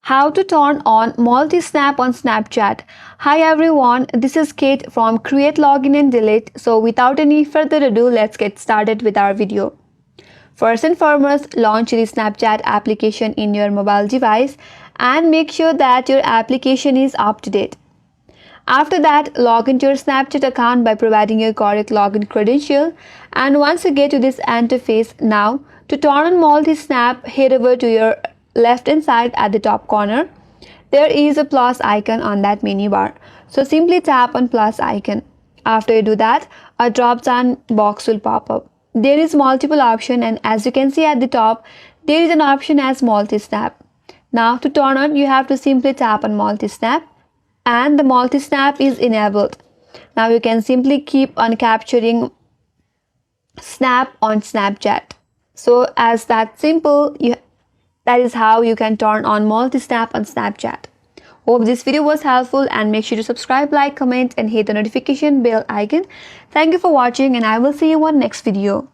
How to turn on multi-snap on Snapchat. Hi everyone, this is Kate from Create Login and Delete. So without any further ado, let's get started with our video. First and foremost, launch the Snapchat application in your mobile device and make sure that your application is up to date. After that, log into your Snapchat account by providing your correct login credential. And once you get to this interface, now to turn on multi-snap, head over to your left hand side at the top corner. There is a plus icon on that menu bar. So simply tap on plus icon. After you do that, a drop down box will pop up. There is multiple option, and as you can see at the top, there is an option as multi-snap. Now to turn on, you have to simply tap on multi-snap and the multi-snap is enabled. Now you can simply keep on capturing snap on Snapchat. So as that simple, that is how you can turn on multi-snap on Snapchat. Hope this video was helpful and make sure to subscribe, like, comment and hit the notification bell icon. Thank you for watching and I will see you on next video.